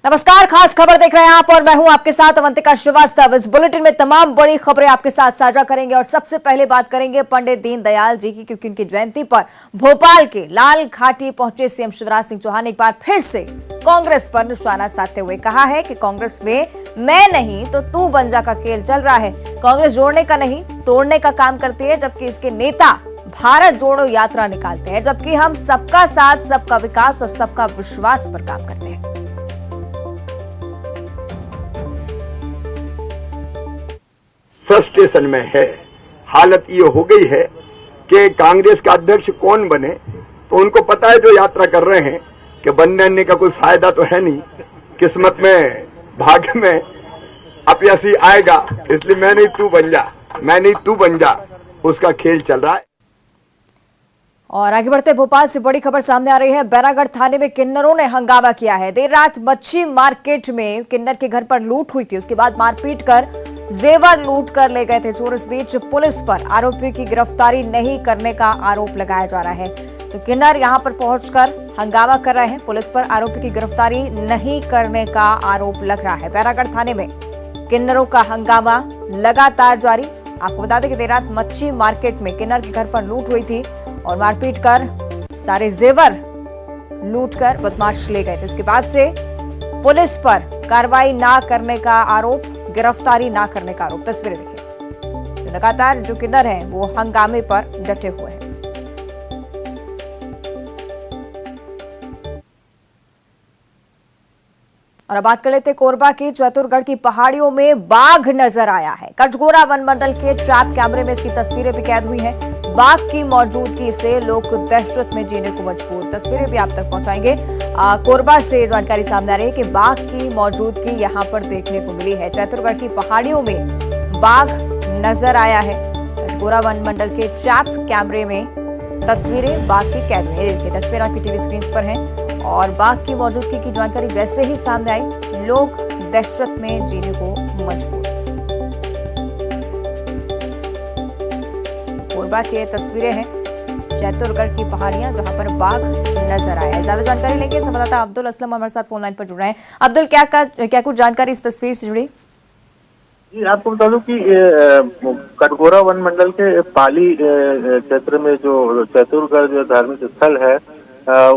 नमस्कार, खास खबर देख रहे हैं आप और मैं हूं आपके साथ अवंतिका श्रीवास्तव। इस बुलेटिन में तमाम बड़ी खबरें आपके साथ साझा करेंगे और सबसे पहले बात करेंगे पंडित दीनदयाल जी की, क्योंकि उनकी जयंती पर भोपाल के लाल घाटी पहुंचे सीएम शिवराज सिंह चौहान ने एक बार फिर से कांग्रेस पर निशाना साधते हुए कहा है कि कांग्रेस में मैं नहीं तो तू बन जा का खेल चल रहा है। कांग्रेस जोड़ने का नहीं तोड़ने का काम करती है, जबकि इसके नेता भारत जोड़ो यात्रा निकालते हैं, जबकि हम सबका साथ, सबका विकास और सबका विश्वास पर काम करते हैं। फ्रस्ट्रेशन में है। हालत ये हो गई है कि कांग्रेस का अध्यक्ष कौन बने, तो उनको पता है जो यात्रा कर रहे हैं कि बनने का कोई फायदा तो है नहीं, किस्मत में भाग्य में अपयश ही आएगा, इसलिए मैं नहीं तू बन जा, मैं नहीं तू बन जा, उसका खेल चल रहा है। और आगे बढ़ते भोपाल से बड़ी खबर सामने आ रही है। बैरागढ़ थाने में किन्नरों ने हंगामा किया है। देर रात मच्छी मार्केट में किन्नर के घर पर लूट हुई थी, उसके बाद मारपीट कर जेवर लूट कर ले गए थे चोर। इस बीच पुलिस पर आरोपी की गिरफ्तारी नहीं करने का आरोप लगाया जा रहा है। तो किन्नर यहां पर पहुंचकर हंगामा कर रहे हैं। पुलिस पर आरोपी की गिरफ्तारी नहीं करने का आरोप लग रहा है। बैरागढ़ थाने में किन्नरों का हंगामा लगातार जारी। आपको बता दें कि देर रात मच्छी मार्केट में किन्नर के घर पर लूट हुई थी और मारपीट कर सारे जेवर लूट कर बदमाश ले गए थे। उसके बाद से पुलिस पर कार्रवाई ना करने का आरोप, गिरफ्तारी ना करने का आरोप। तस्वीरें देखिए, लगातार जो किन्नर हैं वो हंगामे पर डटे हुए हैं। और अब बात कर लेते कोरबा की चतुरगढ़ की पहाड़ियों में बाघ नजर आया है। कटघोरा वन मंडल के ट्रैप कैमरे में इसकी तस्वीरें भी कैद हुई हैं। बाघ की मौजूदगी से लोग दहशत में जीने को मजबूर। तस्वीरें भी आप तक पहुंचाएंगे। कोरबा से जानकारी सामने आ रही है कि बाघ की मौजूदगी यहां पर देखने को मिली है। चतुरगढ़ की पहाड़ियों में बाघ नजर आया है। कटघोरा वन मंडल के ट्रैप कैमरे में तस्वीरें बाघ की कैद हुई। देखिए, तस्वीर आपकी टीवी स्क्रीन पर है और बाघ की मौजूदगी की जानकारी वैसे ही सामने आई, लोग दहशत में जीने को मजबूर। कोरबा की तस्वीरें हैं चैतुरगढ़ की पहाड़ियां जहां पर बाघ नजर आया है। ज्यादा जानकारी लेंगे संवाददाता अब्दुल असलम हमारे साथ फोन लाइन पर जुड़ रहे हैं। अब्दुल, क्या कुछ जानकारी इस तस्वीर से जुड़ी? जी, आपको बता दूं कि कटघोरा वन मंडल के पाली क्षेत्र में जो चैतुरगढ़ जो धार्मिक स्थल है,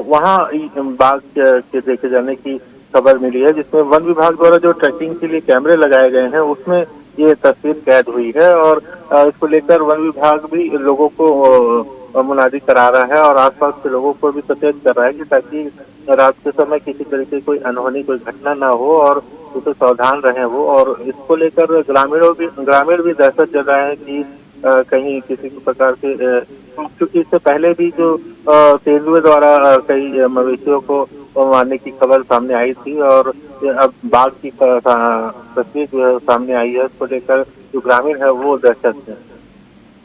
वहाँ बाघ के देखे जाने की खबर मिली है, जिसमें वन विभाग द्वारा जो ट्रैकिंग के लिए कैमरे लगाए गए हैं उसमें ये तस्वीर कैद हुई है। और इसको लेकर वन विभाग भी लोगों को मुनादी करा रहा है और आसपास के लोगों को भी सचेत कर रहा है कि ताकि रात के समय किसी तरह की कोई अनहोनी कोई घटना ना हो और उसे सावधान रहे वो। और इसको लेकर ग्रामीण भी दहशत जताए हैं कि कहीं किसी प्रकार के, क्योंकि इससे पहले भी जो तेंदुए द्वारा कई मवेशियों को मारने की खबर सामने आई थी और अब बाघ की तस्वीर जो सामने आई है, उसको लेकर जो ग्रामीण है वो दहशत है।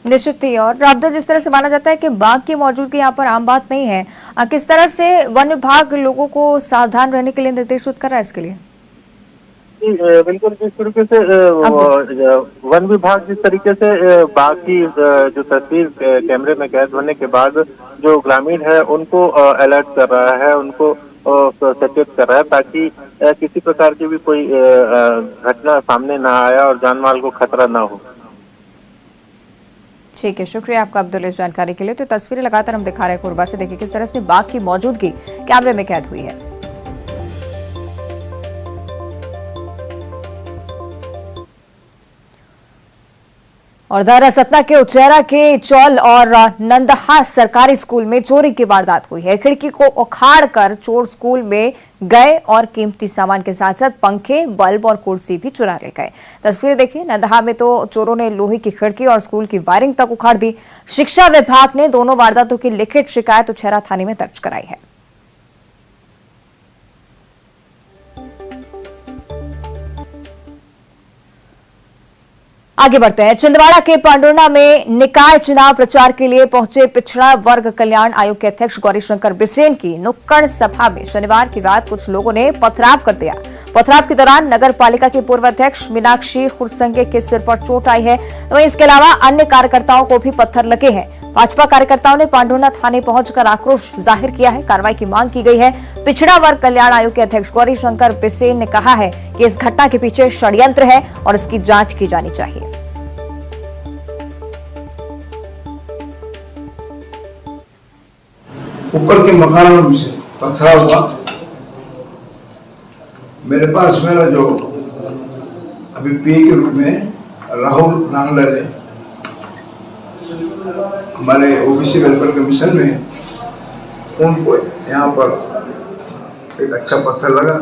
निश्चित ही। और अब्दुल, जिस तरह से माना जाता है कि बाघ की मौजूदगी यहाँ पर आम बात नहीं है, किस तरह से वन विभाग लोगों को सावधान रहने के लिए निर्देशित कर रहा है इसके लिए? बिल्कुल, जिस तरीके से वन विभाग जिस तरीके से बाघ की जो तस्वीर कैमरे में कैद होने के बाद जो ग्रामीण है उनको अलर्ट कर रहा है, उनको सचेत कर रहा है ताकि किसी प्रकार की भी कोई घटना सामने ना आया और जान माल को खतरा ना हो। ठीक है, शुक्रिया आपका अब्दुल इस जानकारी के लिए। तो तस्वीरें लगातार हम दिखा रहे हैं कोरबा से। देखिए किस तरह से बाघ की मौजूदगी कैमरे में कैद हुई है। और दायरा सतना के उचेरा के चौल और नंदहा सरकारी स्कूल में चोरी की वारदात हुई है। खिड़की को उखाड़कर चोर स्कूल में गए और कीमती सामान के साथ साथ पंखे, बल्ब और कुर्सी भी चुरा ले गए। तस्वीर देखिए, नंदहा में तो चोरों ने लोहे की खिड़की और स्कूल की वायरिंग तक उखाड़ दी। शिक्षा विभाग ने दोनों वारदातों की लिखित शिकायत उचेरा थाने में दर्ज कराई है। आगे बढ़ते हैं। छिंदवाड़ा के पांडुर्णा में निकाय चुनाव प्रचार के लिए पहुंचे पिछड़ा वर्ग कल्याण आयोग के अध्यक्ष गौरीशंकर बिसेन की नुक्कड़ सभा में शनिवार की रात कुछ लोगों ने पथराव कर दिया। पथराव के दौरान नगर पालिका की पूर्व अध्यक्ष मीनाक्षी हुरसंगे के सिर पर चोट आई है। वहीं इसके अलावा अन्य कार्यकर्ताओं को भी पत्थर लगे हैं। भाजपा कार्यकर्ताओं ने पांडुना थाने पहुंचकर आक्रोश जाहिर किया है। कार्रवाई की मांग की गई है। पिछड़ा वर्ग कल्याण आयोग के अध्यक्ष गौरी शंकर बिसेन ने कहा है कि इस घटना के पीछे षड्यंत्र है और इसकी जांच की जानी चाहिए। ऊपर के मकानों में से पथराव हुआ। मेरे पास मेरा जो अभी पीए के रूप में राहुल नांगलर है, हमारे ओबीसी वेलफेयर कमीशन में, उनको यहाँ पर एक अच्छा पत्थर लगा।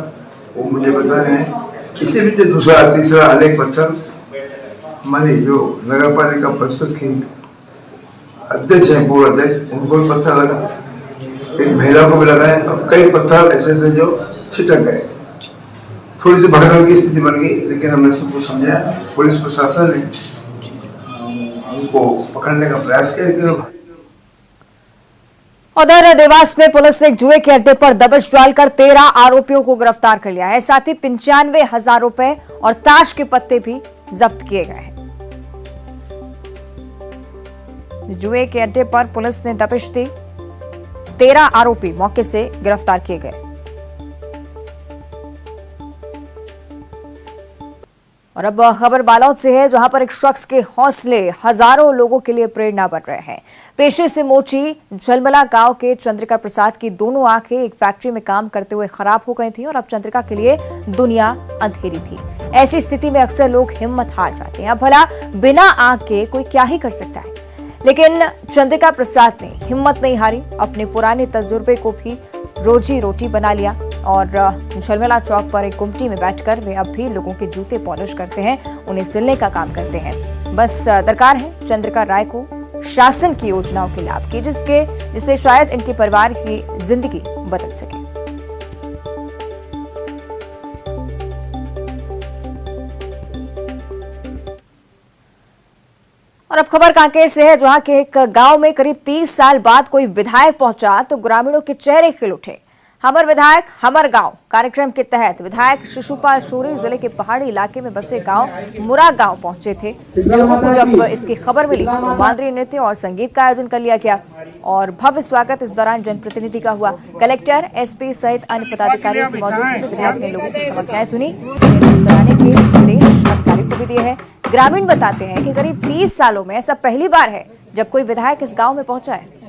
वो मुझे बता रहे हैं इसी बीच दूसरा तीसरा अनेक पत्थर हमारी जो नगर पालिका परिषद की अध्यक्ष हैं, पूर्व अध्यक्ष, उनको भी पत्थर लगा। एक महिला को भी लगाए और कई पत्थर ऐसे थे जो छिटक गए। थोड़ी सी भगदड़ की स्थिति बन गई, लेकिन हमने सबको समझाया। पुलिस प्रशासन ने उनको पकड़ने का प्रयास किया, लेकिन उधर देवास में पुलिस ने एक जुए के अड्डे पर दबिश डालकर 13 आरोपियों को गिरफ्तार कर लिया है। साथ ही 95,000 रुपए और ताश के पत्ते भी जब्त किए गए हैं। जुए के अड्डे पर पुलिस ने दबिश दी। 13 आरोपी मौके से गिरफ्तार किए गए। और अब खबर बालोद से है, जहां पर एक शख्स के हौसले हजारों लोगों के लिए प्रेरणा बन रहे हैं। पेशे से मोची झलमला गांव के चंद्रिका प्रसाद की दोनों आंखें एक फैक्ट्री में काम करते हुए खराब हो गई थी और अब चंद्रिका के लिए दुनिया अंधेरी थी। ऐसी स्थिति में अक्सर लोग हिम्मत हार जाते हैं। अब भला बिना आंख के कोई क्या ही कर सकता है, लेकिन चंद्रिका प्रसाद ने हिम्मत नहीं हारी। अपने पुराने तजुर्बे को भी रोजी रोटी बना लिया और झलमला चौक पर एक गुमटी में बैठकर वे अब भी लोगों के जूते पॉलिश करते हैं, उन्हें सिलने का काम करते हैं। बस दरकार है चंद्रिका राय को शासन की योजनाओं के लाभ की, जिससे शायद इनके परिवार की जिंदगी बदल सके। और अब खबर कांकेर से है, जहां के एक गांव में करीब 30 साल बाद कोई विधायक पहुंचा तो ग्रामीणों के चेहरे खिल उठे। हमर विधायक हमर गांव कार्यक्रम के तहत विधायक शिशुपाल शूरी जिले के पहाड़ी इलाके में बसे गांव मुरा गांव पहुंचे थे। लोगों को जब इसकी खबर मिली तो मांदरी नृत्य और संगीत का आयोजन कर लिया गया और भव्य स्वागत इस दौरान जनप्रतिनिधि का हुआ। कलेक्टर, एसपी सहित अन्य पदाधिकारियों की मौजूदगी में विधायक ने लोगों की समस्याएं सुनी, कराने के निर्देश अधिकारियों को भी दिए हैं। ग्रामीण बताते हैं कि करीब 30 सालों में ऐसा पहली बार है जब कोई विधायक इस गांव में पहुंचा है।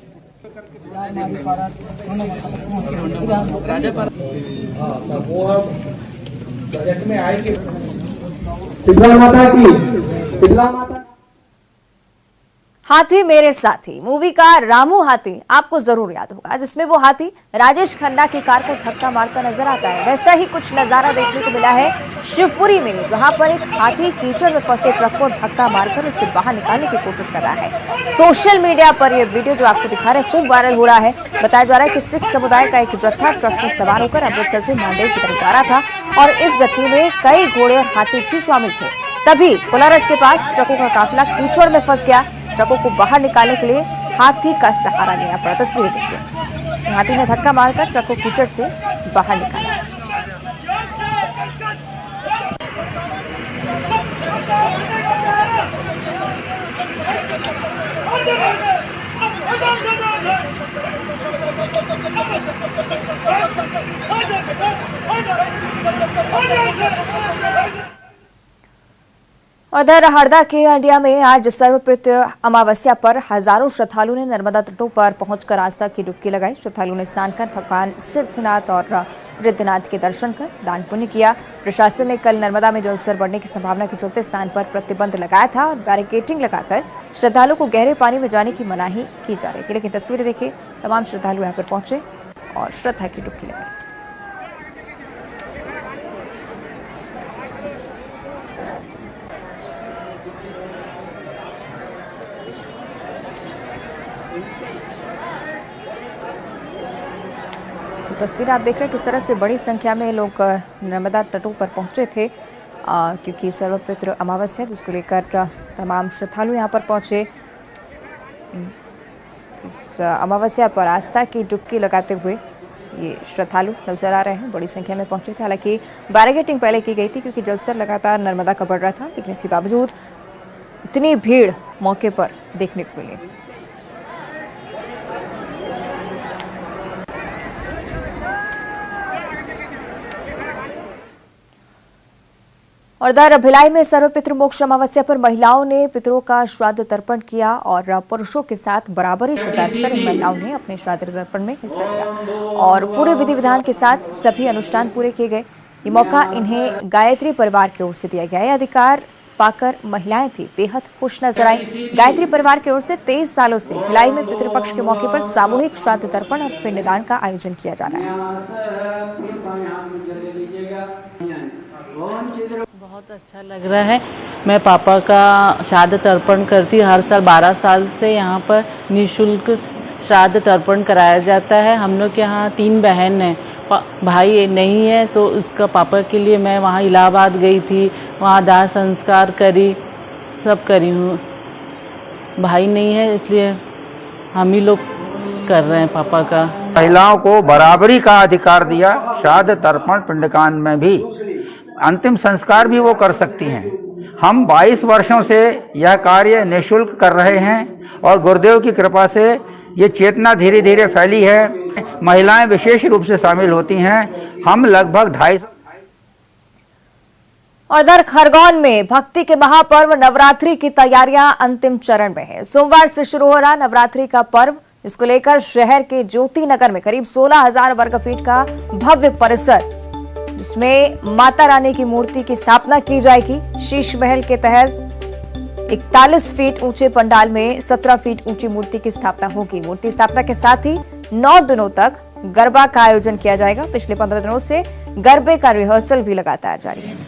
हाथी मेरे साथी मूवी का रामू हाथी आपको जरूर याद होगा, जिसमें वो हाथी राजेश खन्ना की कार को धक्का मारता नजर आता है। वैसा ही कुछ नजारा देखने को मिला है शिवपुरी में, जहां पर एक हाथी कीचड़ में फंसे ट्रक को धक्का मारकर उसे बाहर निकालने की कोशिश कर रहा है। सोशल मीडिया पर यह वीडियो जो आपको दिखा रहे हैं खूब वायरल हो रहा है। बताया जा रहा है कि सिख समुदाय का एक जत्था ट्रक में सवार होकर अमृतसर से नांदेड़ की तरफ जा रहा था और इस जत्थे में कई घोड़े और हाथी भी शामिल थे। तभी कोलारस के पास ट्रकों का काफिला कीचड़ में फंस गया। ट्रकों को बाहर निकालने के लिए हाथी का सहारा लेना पड़ा। तस्वीरें देखिए, हाथी ने धक्का मारकर ट्रक को कीचड़ से बाहर निकाला। उधर हरदा के अंडिया में आज सर्वपितृ अमावस्या पर हजारों श्रद्धालुओं ने नर्मदा तटों पर पहुंचकर आस्था की डुबकी लगाई। श्रद्धालुओं ने स्नान कर भगवान सिद्धनाथ और रिद्धनाथ के दर्शन कर दान पुण्य किया। प्रशासन ने कल नर्मदा में जलस्तर बढ़ने की संभावना के चलते स्नान पर प्रतिबंध लगाया था और बैरिकेडिंग लगाकर श्रद्धालुओं को गहरे पानी में जाने की मनाही की जा रही थी। लेकिन तस्वीरें देखिए, तमाम श्रद्धालु यहाँ पर पहुंचे और श्रद्धा की डुबकी लगाई। तस्वीर आप देख रहे हैं किस तरह से बड़ी संख्या में लोग नर्मदा तटों पर पहुंचे थे, क्योंकि सर्वपितृ अमावस्या जिसको लेकर तमाम श्रद्धालु यहां पर पहुंचे। इस अमावस्या पर आस्था की डुबकी लगाते हुए ये श्रद्धालु नजर आ रहे हैं, बड़ी संख्या में पहुंचे थे। हालांकि बैरिकेडिंग पहले की गई थी क्योंकि जलस्तर लगातार नर्मदा का बढ़ रहा था, लेकिन इसके बावजूद इतनी भीड़ मौके पर देखने को मिली। और दर भिलाई में सर्वपितृ मोक्ष अमावस्या पर महिलाओं ने पितरों का श्राद्ध तर्पण किया और पुरुषों के साथ बराबरी से बैठकर महिलाओं ने अपने श्राद्ध तर्पण में हिस्सा लिया और पूरे विधि विधान के साथ सभी अनुष्ठान पूरे किए गए। ये मौका इन्हें गायत्री परिवार की ओर से दिया गया है। अधिकार पाकर महिलाएं भी बेहद खुश नजर आई। गायत्री परिवार की ओर से 23 सालों से भिलाई में पितृपक्ष के मौके पर सामूहिक श्राद्ध तर्पण और पिंडदान का आयोजन किया जा रहा है। बहुत अच्छा लग रहा है। मैं पापा का श्राद्ध तर्पण करती हर साल 12 साल से यहाँ पर निःशुल्क श्राद्ध तर्पण कराया जाता है। हम लोग के यहाँ 3 बहन हैं, भाई नहीं है, तो उसका पापा के लिए मैं वहाँ इलाहाबाद गई थी, वहाँ दाह संस्कार करी, सब करी हूँ। भाई नहीं है इसलिए हम ही लोग कर रहे हैं पापा का। महिलाओं को बराबरी का अधिकार दिया, श्राद्ध तर्पण पिंडदान में भी, अंतिम संस्कार भी वो कर सकती हैं। हम 22 वर्षों से यह कार्य निःशुल्क कर रहे हैं और गुरुदेव की कृपा से ये चेतना धीरे धीरे फैली है। महिलाएं विशेष रूप से शामिल होती हैं। हम लगभग 250। और इधर खरगोन में भक्ति के महापर्व नवरात्रि की तैयारियां अंतिम चरण में है। सोमवार से शुरू हो रहा नवरात्रि का पर्व, इसको लेकर शहर के ज्योति नगर में करीब 16,000 वर्ग फीट का भव्य परिसर, जिसमें माता रानी की मूर्ति की स्थापना की जाएगी। शीश महल के तहत 41 फीट ऊंचे पंडाल में 17 फीट ऊंची मूर्ति की स्थापना होगी। मूर्ति स्थापना के साथ ही 9 दिनों तक गरबा का आयोजन किया जाएगा। पिछले 15 दिनों से गरबे का रिहर्सल भी लगातार जारी है।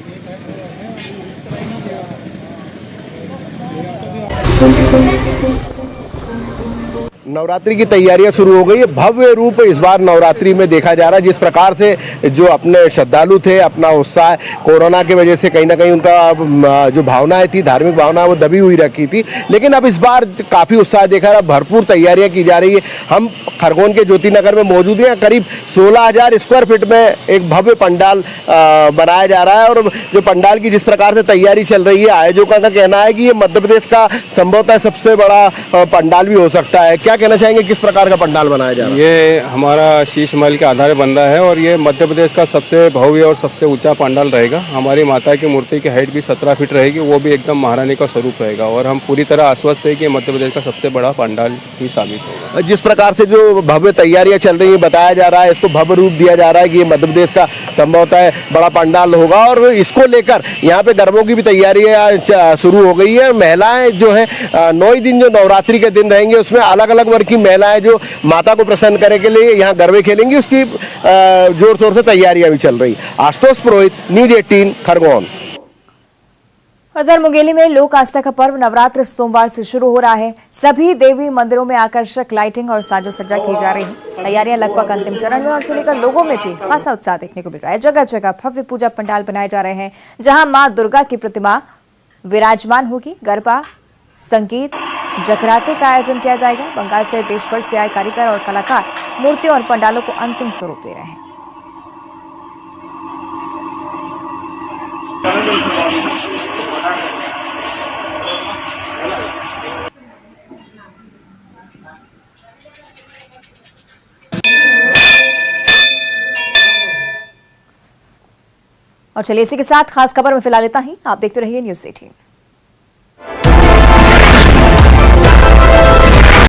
नवरात्रि की तैयारियां शुरू हो गई है। भव्य रूप इस बार नवरात्रि में देखा जा रहा है। जिस प्रकार से जो अपने श्रद्धालु थे, अपना उत्साह कोरोना की वजह से कहीं ना कहीं उनका जो भावनाएं थी, धार्मिक भावना, वो दबी हुई रखी थी, लेकिन अब इस बार काफ़ी उत्साह देखा रहा, भरपूर तैयारियां की जा रही है। हम खरगोन के ज्योति नगर में मौजूद हैं। करीब 16,000 स्क्वायर फीट में एक भव्य पंडाल बनाया जा रहा है और जो पंडाल की जिस प्रकार से तैयारी चल रही है, आयोजकों का कहना है कि ये मध्य प्रदेश का संभवतः सबसे बड़ा पंडाल भी हो सकता है। क्या कहना चाहेंगे, किस प्रकार का पंडाल बनाया जा रहा है? ये हमारा शीश महल के आधार बन रहा है और ये मध्य प्रदेश का सबसे भव्य और सबसे ऊंचा पंडाल रहेगा। हमारी माता की मूर्ति की हाइट भी 17 फीट रहेगी, वो भी एकदम महारानी का स्वरूप रहेगा और हम पूरी तरह आश्वस्त है कि मध्य प्रदेश का सबसे बड़ा पंडाल ही साबित होगा। जिस प्रकार से जो भव्य तैयारियां चल रही है, बताया जा रहा है, इसको भव्य रूप दिया जा रहा है कि ये मध्य प्रदेश का संभवतः बड़ा पंडाल होगा और इसको लेकर यहाँ पे गरबों की भी तैयारियां शुरू हो गई है। महिलाएं जो है 9 दिन जो नवरात्रि के दिन रहेंगे, उसमें अलग अलग वर्ग की महिलाएं जो माता को प्रसन्न करने के लिए यहाँ गरबे खेलेंगी, उसकी जोर शोर से तैयारियां भी चल रही। आशुतोष पुरोहित, न्यूज 18 खरगोन। उधर मुंगेली में लोक आस्था का पर्व नवरात्र सोमवार से शुरू हो रहा है। सभी देवी मंदिरों में आकर्षक लाइटिंग और साजो सज्जा की जा रही है। तैयारियां लगभग अंतिम चरण में और इसे लेकर लोगों में भी खासा उत्साह देखने को मिल रहा है। जगह जगह भव्य पूजा पंडाल बनाए जा रहे हैं, जहां मां दुर्गा की प्रतिमा विराजमान होगी। गरबा, संगीत, जगराते का आयोजन किया जाएगा। बंगाल से देश भर से आए कारीगर और कलाकार मूर्तियों और पंडालों को अंतिम स्वरूप दे रहे हैं। और चलिए इसी के साथ खास खबर में फिलहाल इतना ही। आप देखते रहिए न्यूज़ 18।